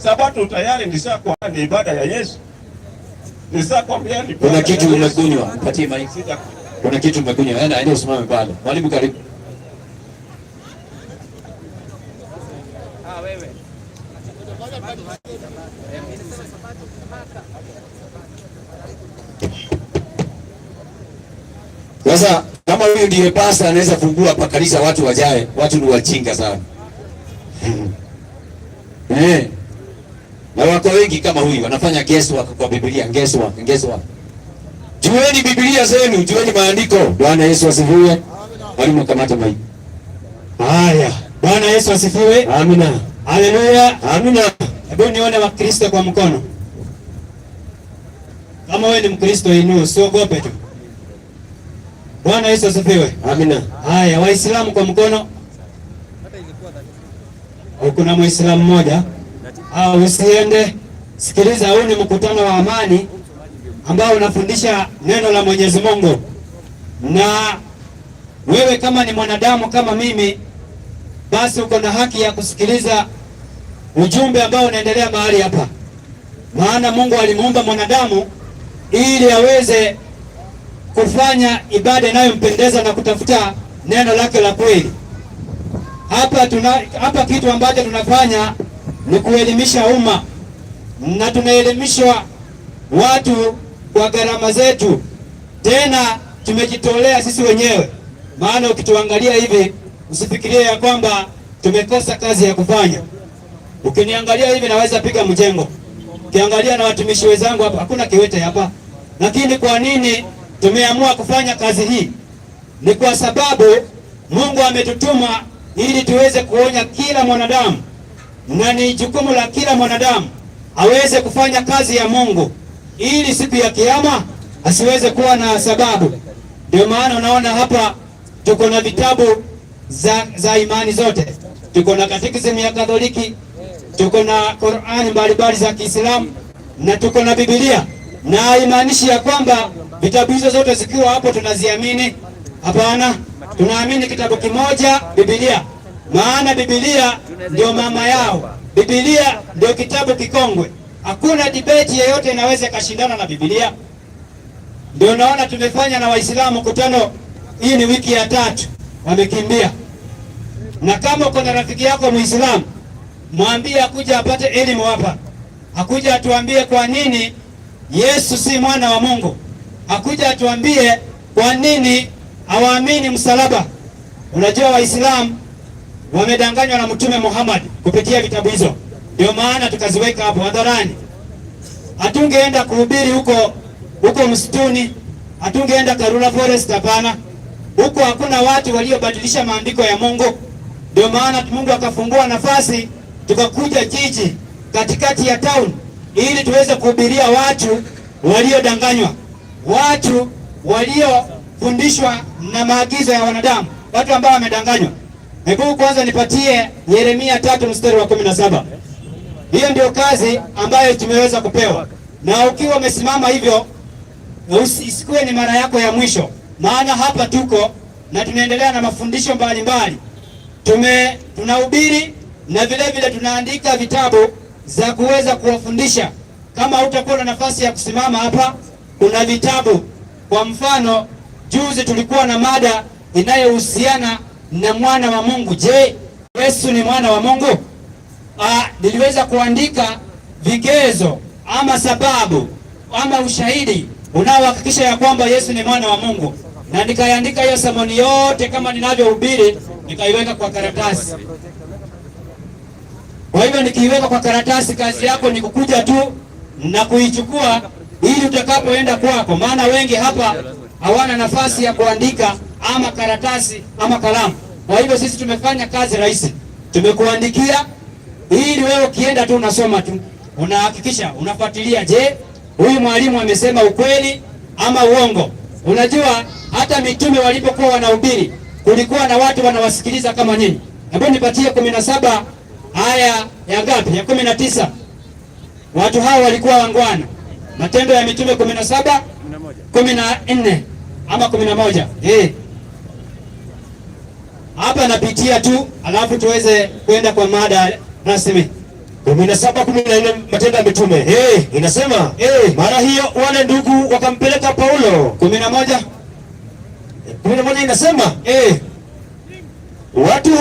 Sabato tayari nishakuwa ni ibada ya Yesu. Nishakwambia ni kuna kitu umekunywa, patie maiki. Kuna kitu umekunywa, aende usimame pale. Mwalimu karibu. Wewe. Sasa kama huyu ndiye pasta anaweza fungua hapa kanisa watu wajae, watu ni wachinga sana. Na wako wengi kama huyu wanafanya guesswork kwa Biblia, guesswork. Jueni Biblia zenu, jueni maandiko. Bwana Yesu asifiwe. Mwalimu kamata maiki. Haya, Bwana Yesu asifiwe. Amina. Haleluya. Amina. Hebu nione Wakristo kwa mkono. Kama wewe ni Mkristo inua, usiogope tu. Bwana Yesu asifiwe. Amina. Haya, Waislamu kwa mkono. Kuna Muislamu mmoja. Usiende. Sikiliza, huu ni mkutano wa amani ambao unafundisha neno la Mwenyezi Mungu. Na wewe kama ni mwanadamu kama mimi, basi uko na haki ya kusikiliza ujumbe ambao unaendelea mahali hapa. Maana Mungu alimuumba mwanadamu ili aweze kufanya ibada inayompendeza na kutafuta neno lake la kweli. Hapa kitu ambacho tunafanya ni kuelimisha umma, na tunaelimishwa watu kwa gharama zetu, tena tumejitolea sisi wenyewe. Maana ukituangalia hivi usifikirie ya kwamba tumekosa kazi ya kufanya. Ukiniangalia hivi naweza piga mjengo. Ukiangalia na watumishi wenzangu hapa hakuna kiwete hapa. Lakini kwa nini tumeamua kufanya kazi hii? Ni kwa sababu Mungu ametutuma ili tuweze kuonya kila mwanadamu, na ni jukumu la kila mwanadamu aweze kufanya kazi ya Mungu ili siku ya kiyama asiweze kuwa na sababu. Ndio maana unaona hapa tuko na vitabu za imani zote. Tuko na katekisimu ya Katoliki, tuko na Qur'ani mbalimbali za Kiislamu, na tuko na Biblia. Na haimaanishi ya kwamba vitabu hizo zote zikiwa hapo tunaziamini. Hapana, tunaamini kitabu kimoja, Biblia. Maana Biblia ndio mama yao. Biblia ndio kitabu kikongwe. Hakuna debate yeyote inaweza kashindana na Biblia. Ndio naona tumefanya na Waislamu mkutano, hii ni wiki ya 3 wamekimbia. Na kama uko na rafiki yako Muislamu, mwambie akuja apate elimu hapa. Akuja atuambie kwa nini Yesu si mwana wa Mungu. Akuja atuambie kwa nini hawaamini msalaba. Unajua Waislamu wamedanganywa na Mtume Muhammad kupitia vitabu hizo. Ndio maana tukaziweka hapo hadharani. Hatungeenda kuhubiri huko msituni, hatungeenda Karura Forest, hapana. Huko hakuna watu waliobadilisha maandiko ya Mungu. Ndio maana Mungu akafungua nafasi tukakuja jiji katikati ya town ili tuweze kuhubiria watu waliodanganywa, watu waliofundishwa na maagizo ya wanadamu, watu ambao wamedanganywa. Hebu kwanza nipatie Yeremia 3:17. Hiyo ndio kazi ambayo tumeweza kupewa. Na ukiwa umesimama hivyo, isikuwe ni mara yako ya mwisho. Maana hapa tuko na tunaendelea na mafundisho mbalimbali. Tunahubiri na vile vile tunaandika vitabu za kuweza kuwafundisha. Kama hutakuwa na nafasi ya kusimama hapa, kuna vitabu. Kwa mfano, juzi tulikuwa na mada inayohusiana na mwana wa Mungu. Je, Yesu ni mwana wa Mungu? Niliweza kuandika vigezo ama sababu ama ushahidi unaohakikisha ya kwamba Yesu ni mwana wa Mungu, na nikaiandika hiyo sermoni yote kama ninavyohubiri, nikaiweka kwa karatasi. Kwa hivyo nikiiweka kwa karatasi, kazi yako ni kukuja tu na kuichukua ili utakapoenda kwako, maana wengi hapa hawana nafasi ya kuandika ama karatasi ama kalamu. Kwa hivyo sisi tumefanya kazi rahisi, tumekuandikia ili wewe ukienda tu unasoma tu, unahakikisha unafuatilia, je, huyu mwalimu amesema ukweli ama uongo. Unajua hata mitume walipokuwa wanahubiri kulikuwa na watu wanawasikiliza kama nini. Hebu nipatie 17 aya ya ngapi? Ya 19. Watu hao walikuwa wangwana. Matendo ya Mitume 17 14 ama 11. Hapa napitia tu alafu tuweze kwenda kwa mada rasmi. 17:14 Matendo ya Mitume. Inasema mara hiyo wale ndugu wakampeleka Paulo. 11 inasema watu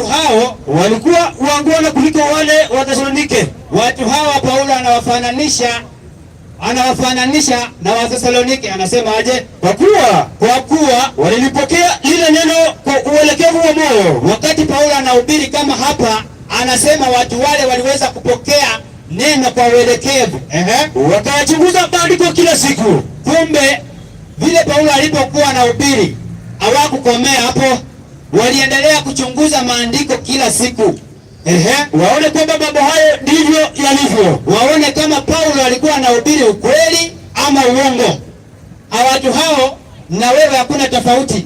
hao walikuwa wangwana kuliko wale wa Thesalonike. Watu hawa Paulo anawafananisha na Wathesalonike. Anasema aje? Kwa kuwa walilipokea lile neno kwa uelekevu wa moyo. Wakati Paulo anahubiri kama hapa, anasema watu wale waliweza kupokea neno kwa uelekevu. Wakachunguza maandiko kila siku. Kumbe vile Paulo alipokuwa anahubiri, hawakukomea hapo, waliendelea kuchunguza maandiko kila siku. Waone kwamba mambo hayo ndivyo yalivyo. Waone kama Paulo alikuwa anahubiri ukweli ama uongo. Watu hao na wewe hakuna tofauti.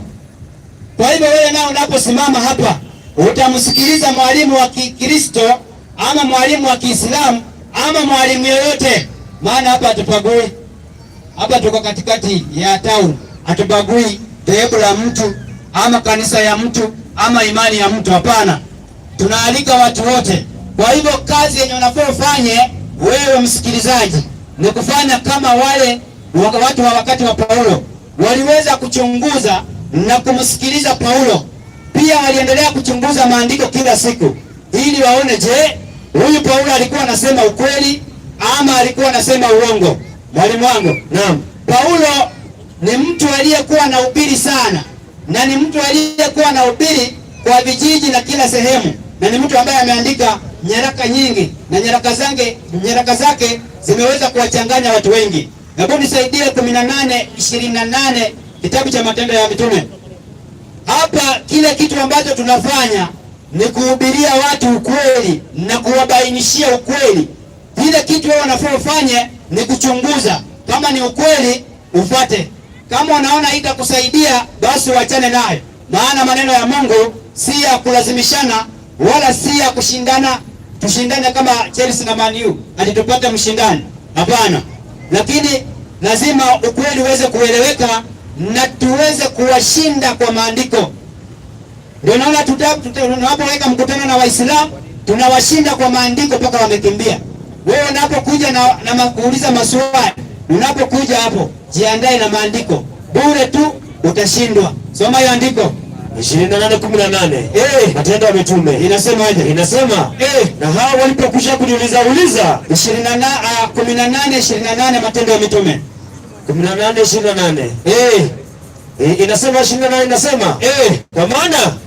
Kwa hivyo wewe nao unaposimama hapa, utamsikiliza mwalimu wa Kikristo ama mwalimu wa Kiislamu ama mwalimu yoyote, maana hapa hatupagui. Hapa tuko katikati ya town, hatubagui dhehebu la mtu ama kanisa ya mtu ama imani ya mtu, hapana. Tunaalika watu wote. Kwa hivyo kazi yenye unafaa ufanye wewe msikilizaji ni kufanya kama wale watu wa wakati wa Paulo waliweza kuchunguza na kumsikiliza Paulo. Pia waliendelea kuchunguza maandiko kila siku ili waone, je, huyu Paulo alikuwa anasema ukweli ama alikuwa anasema uongo? Mwalimu wangu, naam. Paulo ni mtu aliyekuwa anahubiri sana, na ni mtu aliyekuwa anahubiri kwa vijiji na kila sehemu, na ni mtu ambaye ameandika nyaraka nyingi, na nyaraka zake zimeweza kuwachanganya watu wengi. Hebu nisaidie 18:28 kitabu cha Matendo ya Mitume. Hapa kile kitu ambacho tunafanya ni kuhubiria watu ukweli na kuwabainishia ukweli. Kile kitu wewe unafaa ufanye ni kuchunguza, kama ni ukweli ufuate, kama unaona itakusaidia basi uachane nayo, maana maneno ya Mungu si ya kulazimishana wala si ya kushindana, tushindane kama Chelsea na Man U ati tupate mshindani, hapana. Lakini lazima ukweli uweze kueleweka na tuweze kuwashinda kwa maandiko. Ndio naona tunapoweka mkutano na Waislamu tunawashinda kwa maandiko mpaka wamekimbia. Wewe unapokuja na kuuliza maswali, unapokuja hapo jiandae na maandiko, bure tu utashindwa. Soma hiyo andiko 28:18. Matendo ya Mitume. Inasemaje? Inasema na hao walipokwisha kujiuliza 18:28 Matendo ya Mitume 18:28. Inasema 28 inasema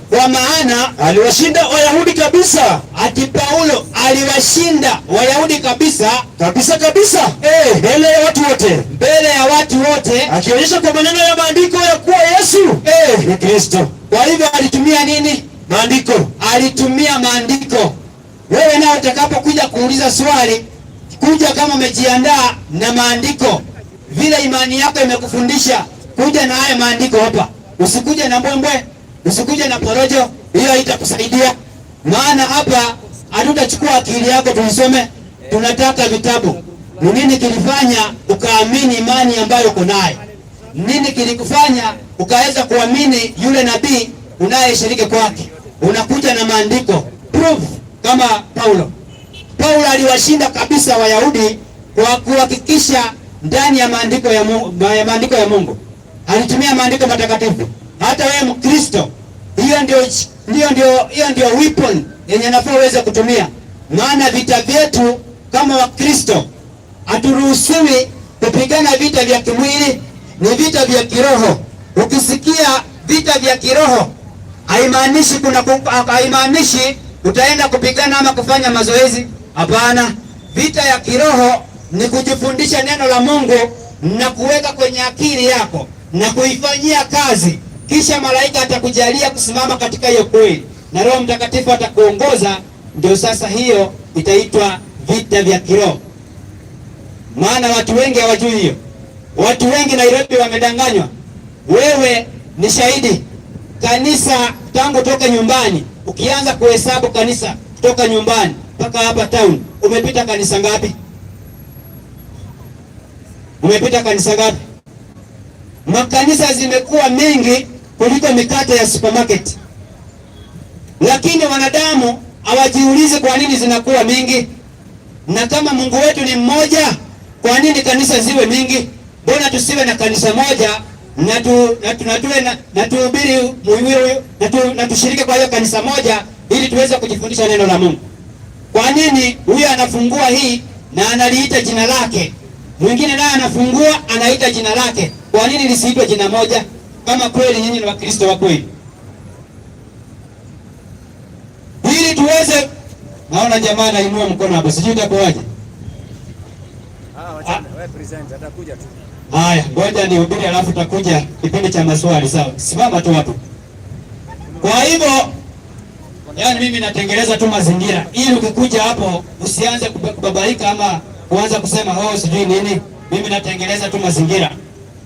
kwa maana aliwashinda Wayahudi kabisa. Ati Paulo aliwashinda Wayahudi kabisa mbele ya watu wote, akionyesha kwa maneno ya maandiko ya kuwa Yesu ni Kristo. Kwa hivyo alitumia nini? Maandiko. Alitumia maandiko. Wewe nao utakapokuja kuuliza swali, kuja kama umejiandaa na maandiko, vile imani yako imekufundisha, kuja na haya maandiko hapa. Usikuje na mbwembwe, usikuje na porojo, hiyo haitakusaidia. Maana hapa hatutachukua akili yako tuisome, tunataka vitabu. Ni nini kilifanya ukaamini imani ambayo uko nayo? Nini kilikufanya ukaweza kuamini yule nabii unayeshiriki kwake? Unakuja na maandiko proof. Kama Paulo aliwashinda kabisa Wayahudi kwa kuhakikisha ndani ya maandiko ya Mungu. Alitumia maandiko matakatifu. Hata wewe Mkristo, hiyo ndio weapon yenye nafaa uweze kutumia. Maana vita vyetu kama Wakristo, haturuhusiwi kupigana vita vya kimwili, ni vita vya kiroho. Ukisikia vita vya kiroho, haimaanishi utaenda kupigana ama kufanya mazoezi, hapana. Vita ya kiroho ni kujifundisha neno la Mungu na kuweka kwenye akili yako na kuifanyia kazi, kisha malaika atakujalia kusimama katika hiyo kweli na Roho Mtakatifu atakuongoza. Ndio sasa hiyo itaitwa vita vya kiroho. Maana watu wengi hawajui hiyo. Watu wengi Nairobi wamedanganywa. Wewe ni shahidi. Kanisa tangu toka nyumbani, ukianza kuhesabu kanisa kutoka nyumbani mpaka hapa town, umepita kanisa ngapi? Umepita kanisa ngapi? Makanisa zimekuwa mengi kuliko mikate ya supermarket. Lakini wanadamu hawajiulize kwa nini zinakuwa mingi? Na kama Mungu wetu ni mmoja, kwa nini kanisa ziwe mingi? Mbona tusiwe na kanisa moja na tuhubiri na tushiriki kwa hiyo kanisa moja ili tuweze kujifundisha neno la Mungu? Kwa nini huyu anafungua hii na analiita jina lake, mwingine naye anafungua anaita jina lake? Kwa nini lisiitwe jina moja kama kweli nyinyi ni Wakristo wa kweli? Ili tuweze, naona jamaa anainua mkono hapo, sijui itakuwaje. Wewe present atakuja tu. Haya, ngoja nihubiri alafu takuja kipindi cha maswali, sawa? Simama tu hapo. Kwa hivyo, yaani mimi natengeneza tu mazingira ili ukikuja hapo usianze kubabaika ama kuanza kusema sijui nini. Mimi natengeneza tu mazingira.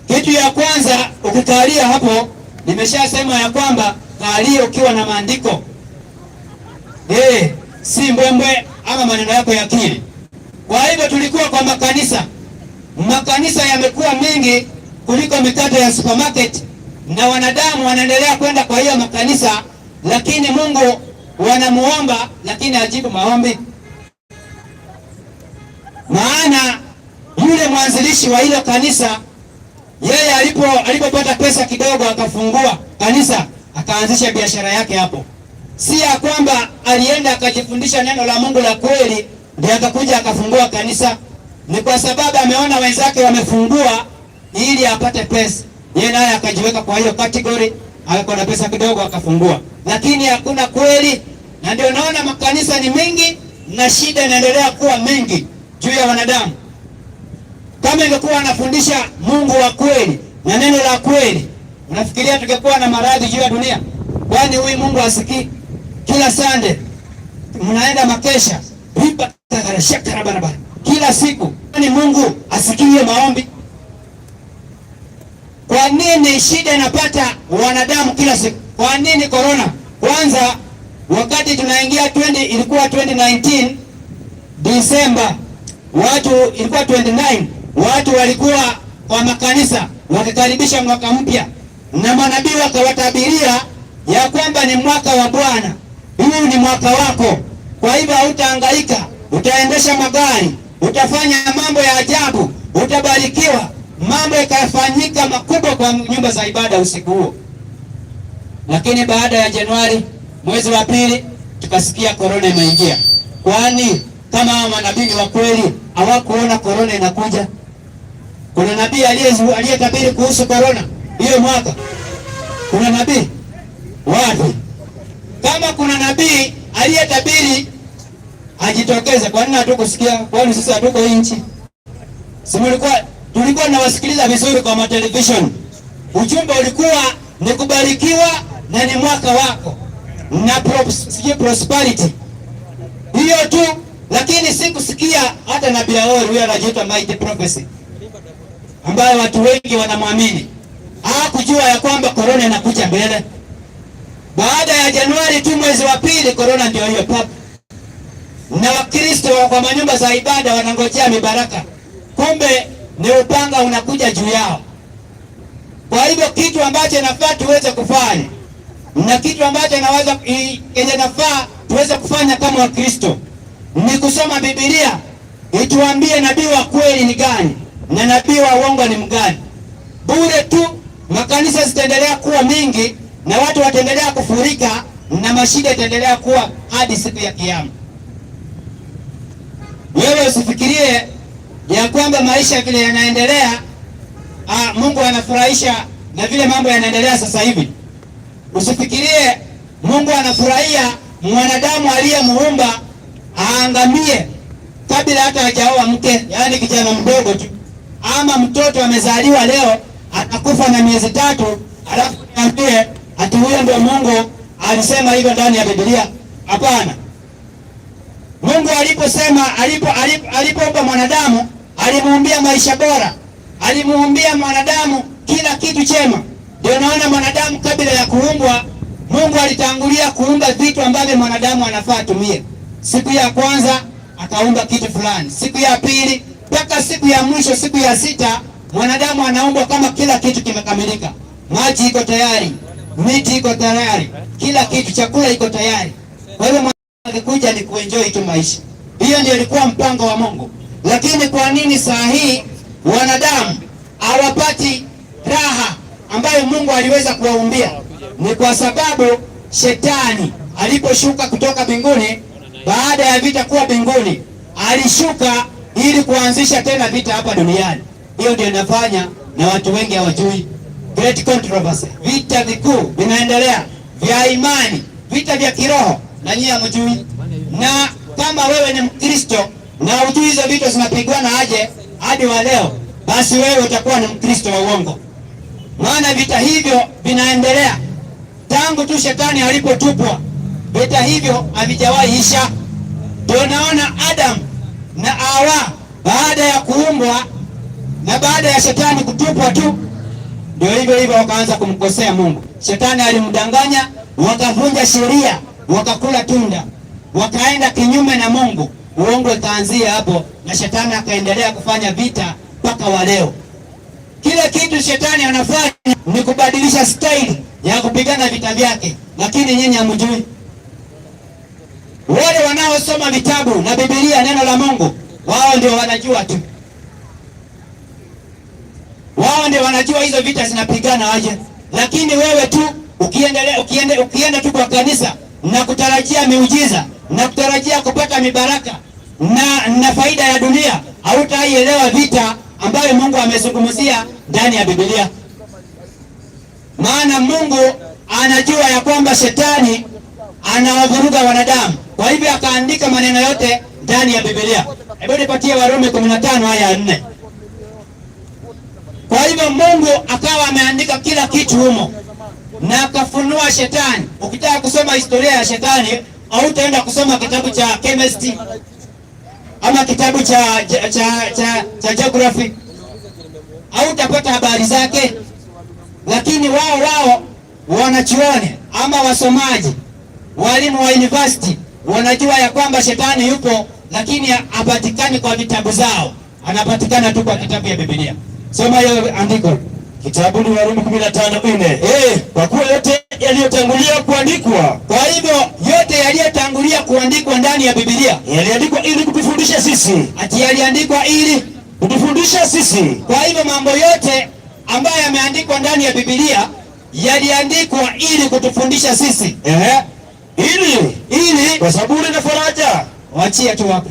Kitu ya kwanza, ukikalia hapo, nimeshasema ya kwamba kalia ukiwa na maandiko. Si mbwembwe ama maneno yako ya akili. Kwa hivyo tulikuwa kwa makanisa. Makanisa yamekuwa mengi kuliko mikate ya supermarket, na wanadamu wanaendelea kwenda kwa hiyo makanisa, lakini Mungu wanamuomba lakini hajibu maombi. Maana yule mwanzilishi wa hilo kanisa, yeye alipopata pesa kidogo akafungua kanisa, akaanzisha biashara yake hapo. Si ya kwamba alienda akajifundisha neno la Mungu la kweli ndio akakuja akafungua kanisa. Ni kwa sababu ameona wenzake wamefungua ili apate pesa, yeye naye akajiweka kwa hiyo category, alikuwa na pesa kidogo akafungua. Lakini hakuna kweli, na ndio naona makanisa ni mengi na shida inaendelea kuwa mengi juu ya wanadamu. Kama ingekuwa anafundisha Mungu wa kweli na neno la kweli, unafikiria tungekuwa na maradhi juu ya dunia? Kwani huyu Mungu asikii? Kila Sunday mnaenda makesha barabara kila siku, ni Mungu asikie maombi? Kwa nini shida inapata wanadamu kila siku? Kwa nini corona? Kwanza wakati tunaingia ilikuwa 2019 Disemba, ilikuwa 29, watu walikuwa kwa makanisa wakikaribisha mwaka mpya, na manabii wakawatabiria ya kwamba ni mwaka wa Bwana, huu ni mwaka wako. Kwa hivyo hautahangaika, utaendesha magari, utafanya mambo ya ajabu, utabarikiwa. Mambo yakafanyika makubwa kwa nyumba za ibada usiku huo. Lakini baada ya Januari, mwezi wa pili, tukasikia korona imeingia. Kwani kama hao manabii wa kweli hawakuona korona inakuja? Kuna nabii aliyetabiri kuhusu korona hiyo mwaka? Kuna nabii wapi? Kama kuna nabii aliyetabiri ajitokeze. Kwa nini hatukusikia? Kwani sisi hatuko nchi? Si tulikuwa nawasikiliza vizuri kwa television. Ujumbe ulikuwa ni kubarikiwa na ni mwaka wako na prosperity. Hiyo tu, lakini sikusikia hata nabii Aori, huyo anajiita Mighty Prophecy, ambaye watu wengi wanamwamini. Hakujua ya kwamba korona inakuja mbele. Baada ya Januari tu, mwezi wa pili, korona ndio hiyo pap. Na Wakristo kwa manyumba za ibada wanangojea mibaraka, kumbe ni upanga unakuja juu yao. Kwa hivyo kitu ambacho nafaa tuweze kufanya, na kitu ambacho nafaa tuweze kufanya kama Wakristo, ni kusoma Biblia ituambie nabii wa kweli ni gani na nabii wa uongo ni mgani. Bure tu makanisa zitaendelea kuwa mingi na watu wataendelea kufurika na mashida itaendelea kuwa hadi siku ya Kiyama. Wewe usifikirie ya kwamba maisha vile yanaendelea, Mungu anafurahisha na vile mambo yanaendelea sasa hivi. Usifikirie Mungu anafurahia mwanadamu aliyemuumba aangamie kabla hata hajaoa mke, yaani kijana mdogo tu, ama mtoto amezaliwa leo atakufa na miezi 3, alafu niambie ati huyo ndio Mungu alisema hivyo ndani ya Biblia? Hapana. Mungu alipoumba mwanadamu alimuumbia maisha bora, alimuumbia mwanadamu kila kitu chema. Ndio naona mwanadamu kabla ya kuumbwa, Mungu alitangulia kuumba vitu ambavyo mwanadamu anafaa atumie. Siku ya kwanza akaumba kitu fulani, siku ya pili mpaka siku ya mwisho, siku ya 6, mwanadamu anaumbwa kama kila kitu kimekamilika. Maji iko tayari, miti iko tayari, kila kitu, chakula iko tayari. Kwa hivyo alikuja ni kuenjoy tu maisha. Hiyo ndio ilikuwa mpango wa Mungu. Lakini kwa nini saa hii wanadamu hawapati raha ambayo Mungu aliweza kuwaumbia? Ni kwa sababu shetani aliposhuka kutoka mbinguni, baada ya vita kuwa mbinguni, alishuka ili kuanzisha tena vita hapa duniani. Hiyo ndio inafanya na watu wengi hawajui. Great controversy, vita vikuu vinaendelea vya imani, vita vya kiroho, na nyinyi hamjui. Na kama wewe ni Mkristo na ujui hizo vita zinapigwana aje hadi wa leo, basi wewe utakuwa ni Mkristo wa uongo. Maana vita hivyo vinaendelea tangu tu shetani alipotupwa. Vita hivyo havijawahi isha. Ndio naona Adam na Hawa baada ya kuumbwa na baada ya shetani kutupwa tu, ndio hivyo hivyo wakaanza kumkosea Mungu. Shetani alimdanganya, wakavunja sheria, wakakula tunda, wakaenda kinyume na Mungu. Uongo ikaanzia hapo, na shetani akaendelea kufanya vita mpaka wa leo. Kile kitu shetani anafanya ni kubadilisha style ya kupigana vita vyake, lakini nyinyi hamjui. Wale wanaosoma vitabu na Biblia, neno la Mungu, wao ndio wanajua tu. Wao ndio wanajua hizo vita zinapigana aje. Lakini wewe tu ukienda tu kwa kanisa na kutarajia miujiza na kutarajia kupata mibaraka na faida ya dunia, hautaielewa vita ambayo Mungu amezungumzia ndani ya Biblia. Maana Mungu anajua ya kwamba shetani anawavuruga wanadamu. Kwa hivyo akaandika maneno yote ndani ya Biblia. Hebu nipatie Warumi 15 aya 4. Kwa hivyo Mungu akawa ameandika kila kitu humo na akafunua shetani. Ukitaka kusoma historia ya shetani, hautaenda kusoma kitabu cha chemistry ama kitabu cha geography, hautapata habari zake. Lakini wao wanachuoni ama wasomaji, walimu wa university wanajua ya kwamba shetani yupo, lakini hapatikani kwa vitabu zao, anapatikana tu kwa kitabu ya Biblia. Soma hiyo andiko. Kitabu ni Warumi 15:4. Kwa kuwa yote yaliyotangulia kuandikwa, kwa hivyo yote yaliyotangulia kuandikwa ndani ya Biblia yaliandikwa ili kutufundisha sisi. Ati yaliandikwa ili kutufundisha sisi. Kwa hivyo mambo yote ambayo yameandikwa ndani ya Biblia yaliandikwa ili kutufundisha sisi. Ili kwa saburi na faraja. Waachie tu hapo.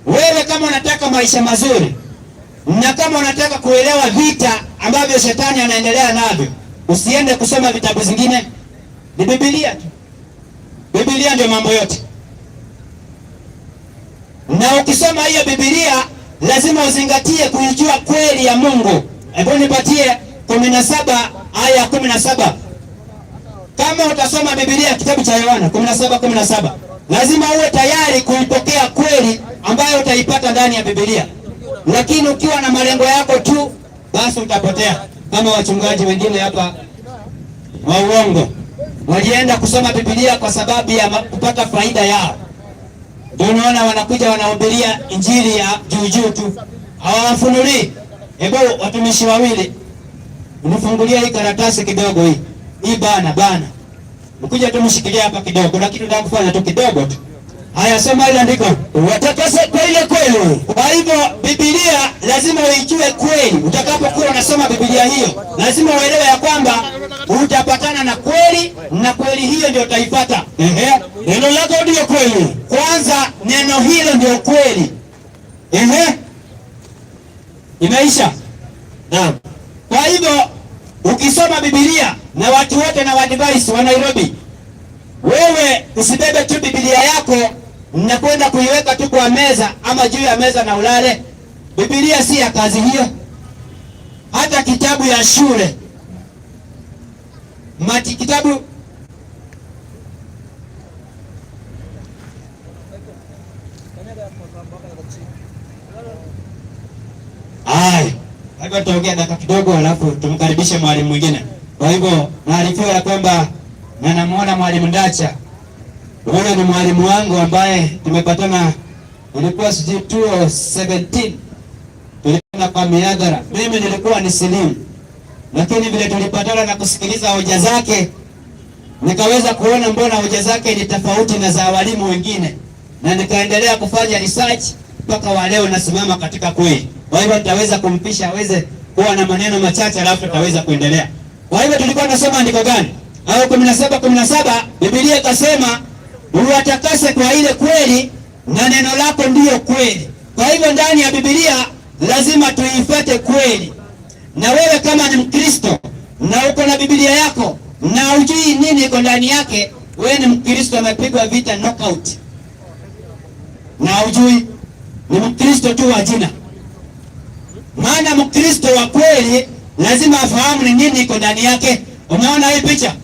Wewe kama unataka maisha mazuri na kama unataka kuelewa vita ambavyo shetani anaendelea navyo, usiende kusoma vitabu zingine, ni Biblia tu. Biblia ndio mambo yote. Na ukisoma hiyo Biblia lazima uzingatie kuijua kweli ya Mungu. Hebu nipatie 17 aya 17. Kama utasoma Biblia kitabu cha Yohana 17:17, lazima uwe tayari kuipokea kweli ambayo utaipata ndani ya Biblia. Lakini ukiwa na malengo yako tu, basi utapotea. Kama wachungaji wengine hapa wa uongo walienda kusoma Biblia kwa sababu ya kupata faida yao. Ndio unaona wanakuja wanahubiria injili ya juu tu, hawafunulii. Hebu watumishi wawili, unifungulia hii karatasi kidogo hii bana. Mkuja tu mshikilia hapa kidogo, lakini ndio kufanya tu kidogo tu. Haya, soma ile andiko. Watakase kwa ile kweli. Kwa hivyo Biblia lazima uijue kweli. Utakapokuwa unasoma Biblia hiyo, lazima uelewe ya kwamba utapatana na kweli, na kweli hiyo ndio utaipata. Neno lako ndio kweli. Kwanza neno hilo ndio kweli. Imeisha. Naam. Kwa hivyo ukisoma Biblia na watu wote na wadivise wa Nairobi, wewe usibebe tu Biblia yako na kwenda kuiweka tu kwa meza ama juu ya meza na ulale. Biblia si ya kazi hiyo. Hata kitabu ya shule, kitabu hivyo tutaongea dakika kidogo, alafu tumkaribishe mwalimu mwingine. Kwa hivyo naarifiwa ya kwamba na namuona mwalimu Ndacha. Huyo ni mwalimu wangu ambaye tumepatana, ilikuwa 2017 tulipatana kwa mihadhara. Mimi nilikuwa ni silimu, lakini vile tulipatana na kusikiliza hoja zake, nikaweza kuona mbona hoja zake ni tofauti na za walimu wengine, na nikaendelea kufanya research mpaka wa leo nasimama katika kweli. Kwa hivyo nitaweza kumpisha aweze kuwa na maneno machache, alafu tutaweza kuendelea. Kwa hivyo tulikuwa tunasoma andiko gani? Au 17:17 Biblia ikasema uwatakase kwa ile kweli na neno lako ndiyo kweli. Kwa hivyo ndani ya Biblia lazima tuifuate kweli. Na wewe kama ni Mkristo na uko na Biblia yako na hujui nini iko ndani yake, wewe ni Mkristo amepigwa vita knockout. Na hujui, ni Mkristo tu wa jina. Maana Mkristo wa kweli lazima afahamu ni nini iko ndani yake. Umeona hii picha?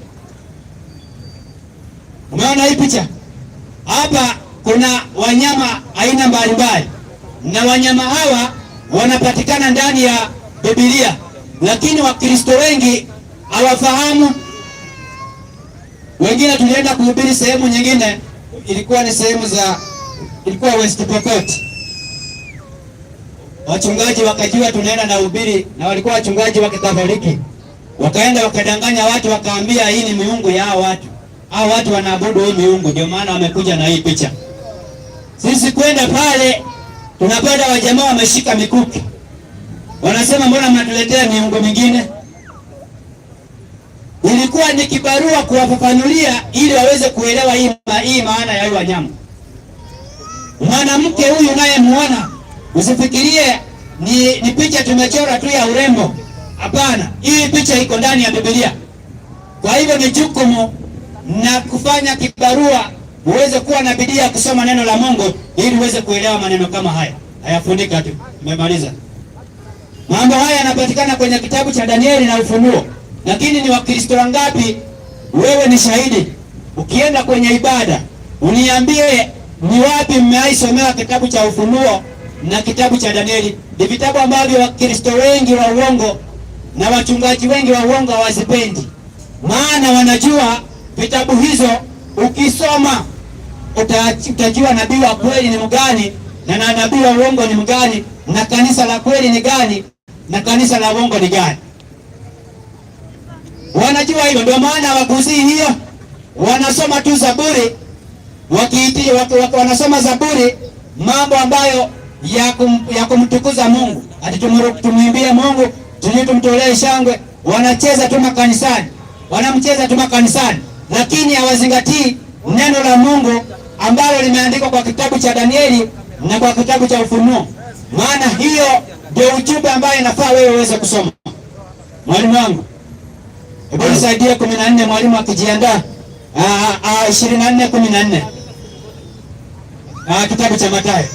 Umeona hii picha? Hapa kuna wanyama aina mbalimbali, na wanyama hawa wanapatikana ndani ya Biblia, lakini Wakristo wengi hawafahamu. Wengine tulienda kuhubiri sehemu nyingine, ilikuwa West Pokot. Wachungaji wakajua tunaenda na hubiri, na walikuwa wachungaji wa Kikatoliki. Wakaenda wakadanganya watu, wakaambia hii ni miungu ya hao watu. Hao watu wanaabudu hii miungu, ndio maana wamekuja na hii picha. Sisi kwenda pale tunapata wajamaa wameshika mikuki. Wanasema mbona mnatuletea miungu mingine? Ilikuwa ni kibarua kuwafafanulia ili waweze kuelewa hii maana ya hii wanyama. Mwanamke huyu unayemuona, usifikirie ni picha tumechora tu ya urembo. Hapana, hii picha iko ndani ya Biblia. Kwa hivyo ni jukumu na kufanya kibarua uweze kuwa na bidii ya kusoma neno la Mungu ili uweze kuelewa maneno kama haya. Hayafundika tu. Nimemaliza. Mambo haya yanapatikana kwenye kitabu cha Danieli na Ufunuo. Lakini ni Wakristo wangapi? Wewe ni shahidi. Ukienda kwenye ibada, uniambie ni wapi mmeaisomewa kitabu cha Ufunuo na kitabu cha Danieli. Ni vitabu ambavyo Wakristo wengi wa uongo na wachungaji wengi wa uongo hawazipendi. Maana wanajua vitabu hizo ukisoma utajua nabii wa kweli ni mgani na nabii wa uongo ni mgani, na kanisa la kweli ni gani na kanisa la uongo ni gani. Wanajua hilo, ndio maana hawaguzii hiyo. Wanasoma tu Zaburi, wanasoma Zaburi mambo ambayo ya kumtukuza Mungu. Ati tumwimbie Mungu, tumtolee shangwe. Wanacheza tu makanisani. Wanamcheza tu makanisani, lakini hawazingatii neno la Mungu ambalo limeandikwa kwa kitabu cha Danieli na kwa kitabu cha Ufunuo. Maana hiyo ndio ujumbe ambayo inafaa wewe uweze kusoma. Mwalimu wangu, hebu nisaidie 14, mwalimu akijiandaa. 24:14. Kitabu cha Mathayo.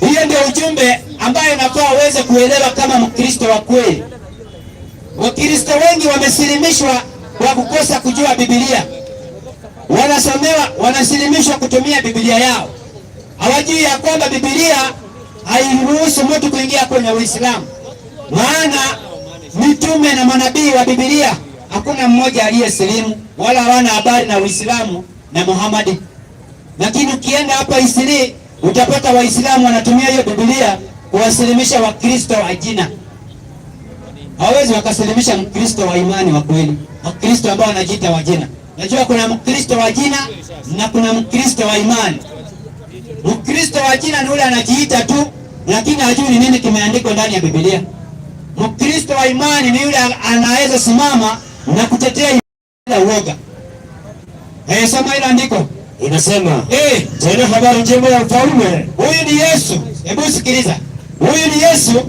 Hiyo ndio ujumbe ambayo inafaa uweze kuelewa kama Mkristo wa kweli. Wakristo wengi wamesilimishwa kwa kukosa kujua Biblia. Wanasilimishwa kutumia Biblia yao. Hawajui ya kwamba Biblia hairuhusu mtu kuingia kwenye Uislamu. Maana mitume na manabii wa Biblia hakuna mmoja aliyesilimu, wala hawana habari na Uislamu na Muhammad. Lakini ukienda hapa Israeli utapata Waislamu wanatumia hiyo Biblia kuwasilimisha Wakristo wa jina. Hawezi wakasilimisha Mkristo wa imani wa kweli. Wakristo ambao wanajiita wa jina. Najua kuna Mkristo wa jina na kuna Mkristo wa imani. Mkristo wa jina ni yule anajiita tu, lakini hajui ni nini kimeandikwa ndani ya Biblia. Mkristo wa imani ni yule anaweza simama na kutetea bila uoga. Soma hilo andiko. Inasema, tena habari njema ya ufalme. Huyu ni Yesu. Hebu sikiliza. Huyu ni Yesu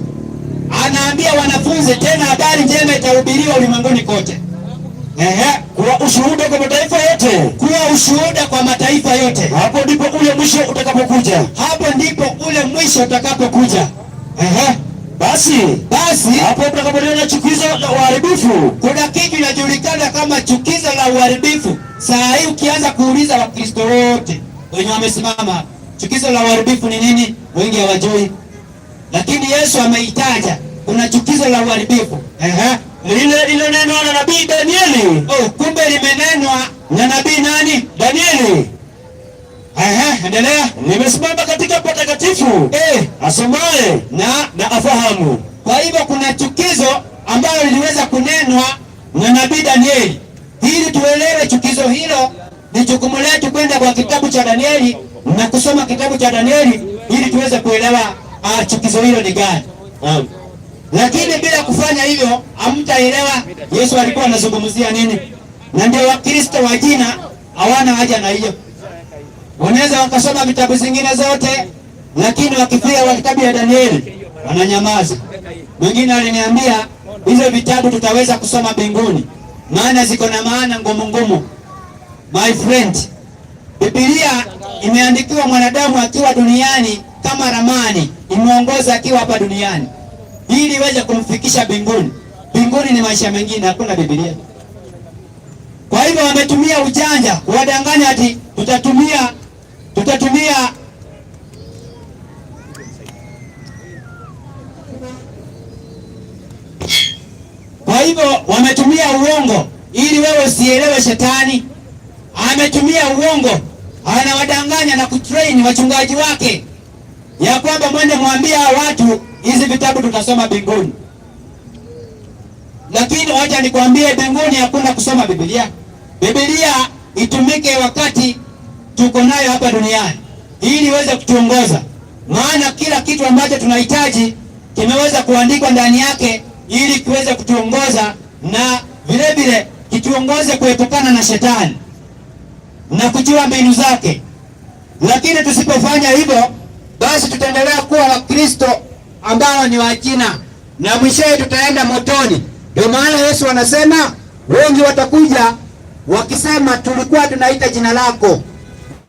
anaambia wanafunzi, tena habari njema itahubiriwa ulimwenguni kote. Kuwa ushuhuda kwa mataifa yote. Kuwa ushuhuda kwa mataifa yote. Hapo ndipo ule mwisho utakapokuja. Hapo ndipo ule mwisho utakapokuja. Basi hapo utakapoona chukizo la uharibifu. Kuna kitu kinajulikana kama chukizo la uharibifu. Saa hii ukianza kuuliza Wakristo wote wenye wamesimama, chukizo la uharibifu ni nini? Wengi hawajui. Lakini Yesu ameitaja kuna chukizo la uharibifu. Lile neno na nabii Danieli. Kumbe limenenwa na nabii nani? Danieli. Endelea. Nimesimama katika patakatifu. Asomaye na afahamu. Kwa hivyo kuna chukizo ambalo liliweza kunenwa na nabii Danieli. Ili tuelewe chukizo hilo, ni jukumu letu kwenda kwa kitabu cha Danieli na kusoma kitabu cha Danieli ili tuweze kuelewa chukizo hilo ni gani. Lakini bila kufanya hivyo hamtaelewa Yesu alikuwa anazungumzia nini. Na ndio Wakristo wa jina hawana haja na hiyo. Wanaweza wakasoma vitabu zingine zote, lakini wakifika kwa kitabu ya Danieli wananyamaza. Mwingine aliniambia hizo vitabu tutaweza kusoma mbinguni, maana ziko na maana ngumu ngumu. My friend, Biblia imeandikiwa mwanadamu akiwa duniani kama ramani, imeongoza akiwa hapa duniani ili iweze kumfikisha mbinguni. Mbinguni ni maisha mengine, hakuna Biblia. Kwa hivyo wametumia ujanja kuwadanganya ati tutatumia kwa hivyo wametumia uongo ili wewe usielewe shetani. Ametumia uongo, anawadanganya na kutrain wachungaji wake ya kwamba mwende mwambia watu hizi vitabu tutasoma mbinguni. Lakini wacha nikwambie, mbinguni hakuna kusoma Biblia. Biblia itumike wakati tuko nayo hapa duniani ili iweze kutuongoza, maana kila kitu ambacho tunahitaji kimeweza kuandikwa ndani yake ili kiweze kutuongoza na vile vile kituongoze kuepukana na shetani na kujua mbinu zake. Lakini tusipofanya hivyo, basi tutaendelea kuwa Wakristo ambao ni wa jina na mwishowe tutaenda motoni. Ndio maana Yesu anasema wengi watakuja wakisema tulikuwa tunaita jina lako.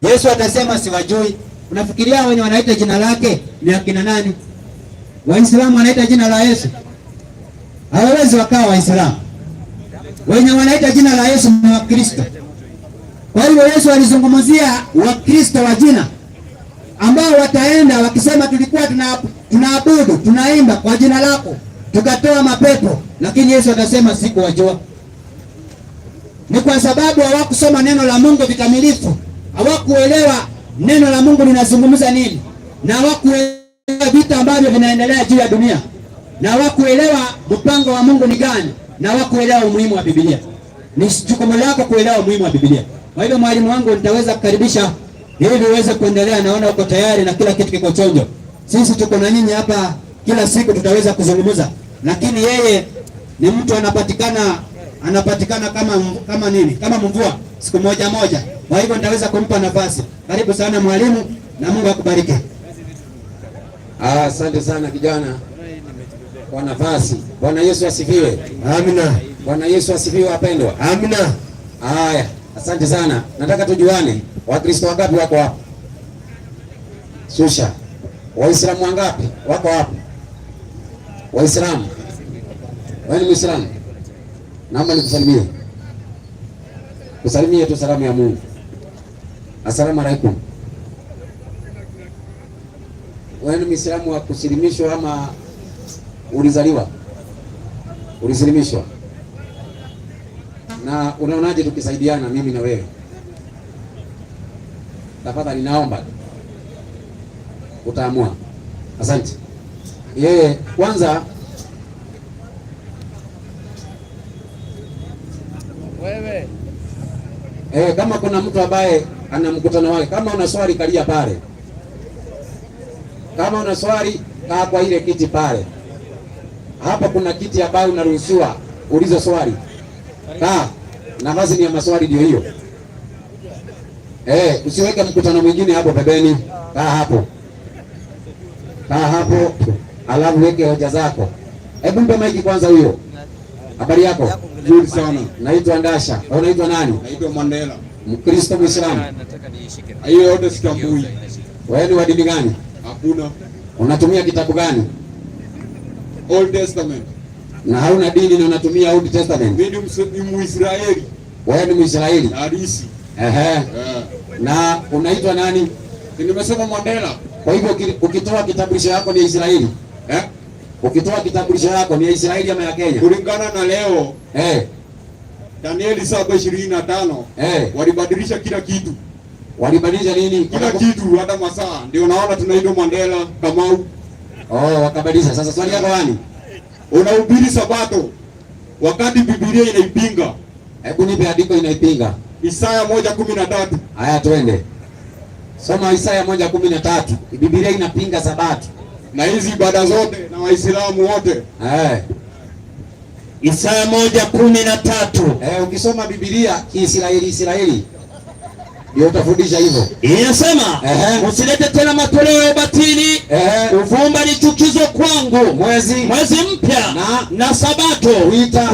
Yesu atasema siwajui. Unafikiria wenye wanaita jina lake ni akina nani? Waislamu wanaita jina la Yesu? Hawawezi wakawa Waislamu. Wenye wanaita jina la Yesu ni Wakristo. Kwa hivyo Yesu alizungumzia Wakristo wa jina ambao wataenda wakisema tulikuwa tunaabudu, tunaimba kwa jina lako, tukatoa mapepo, lakini Yesu atasema sikuwajua. Ni kwa sababu hawakusoma neno la Mungu vikamilifu. Hawakuelewa neno la Mungu linazungumza nini, na hawakuelewa vita ambavyo vinaendelea juu ya dunia, na hawakuelewa mpango wa Mungu ni gani, na hawakuelewa umuhimu wa Biblia. Ni jukumu lako kuelewa umuhimu wa Biblia. Kwa hivyo mwalimu wangu, nitaweza kukaribisha ili uweze kuendelea. Naona uko tayari na kila kitu kiko chonjo. Sisi tuko na nyinyi hapa kila siku, tutaweza kuzungumza, lakini yeye ni mtu anapatikana kama nini, kama mvua siku moja moja. Kwa hivyo nitaweza kumpa nafasi. Karibu sana mwalimu, na Mungu akubariki. Asante sana kijana kwa nafasi. Bwana Yesu asifiwe. Amina. Bwana Yesu asifiwe wapendwa. Amina. Haya, asante sana. Nataka tujuane, Wakristo wangapi wako hapa? Susha. Waislamu wangapi wako hapa? Waislamu. Wewe ni Muislamu? Naomba nikusalimie. Kusalimie tu salamu ya Mungu. Asalamu alaykum. Wewe ni Muislamu wa kusilimishwa ama ulizaliwa? Ulisilimishwa. Na unaonaje tukisaidiana mimi na wewe? Tafadhali naomba. Utaamua. Asante. Yeye kwanza Wewe. Kama kuna mtu ambaye ana mkutano wake, kama una swali kalia pale. Kama una swali kaa kwa ile kiti pale. Hapa kuna kiti ambayo unaruhusiwa ulizo swali. Kaa. Nafasi ni ya maswali ndio hiyo. Usiweke mkutano mwingine hapo pembeni. Kaa hapo. Kaa hapo. Alafu weke hoja zako. Hebu mpe maiki kwanza huyo. Habari yako? Nzuri sana. Naitwa Ndasha. Au unaitwa nani? Naitwa Mandela. Mkristo Muislamu? Hiyo yote sitambui. Wewe ni wa dini gani? Hakuna. Unatumia kitabu gani? Old Testament. Na hauna dini na unatumia Old Testament? Mimi ni Muisraeli. Wewe ni Muisraeli? Halisi. Na unaitwa nani? Nimesema Mandela. Kwa hivyo ukitoa kitambulisho yako ni Israeli? Ukitoa kitambulisho yako ni ya Israeli ama ya Kenya? Kulingana na leo, Danieli 7:25, walibadilisha kila kitu. Walibadilisha nini? Kila kitu, hata masaa. Ndio naona tunaitwa Mandela, Kamau. Wakabadilisha. Sasa swali yako gani? Unahubiri Sabato wakati Biblia inaipinga. Hebu nipe andiko inaipinga. Isaya 1:13. Haya twende. Soma Isaya 1:13. Biblia inapinga Sabato. Na hizi ibada zote na Waislamu wote. Isaya 1:13. Ukisoma Biblia Kiisraeli ndio utafundisha hivyo. Inasema usilete tena matoleo ya batili. Uvumba ni chukizo kwangu. Mwezi mpya na Sabato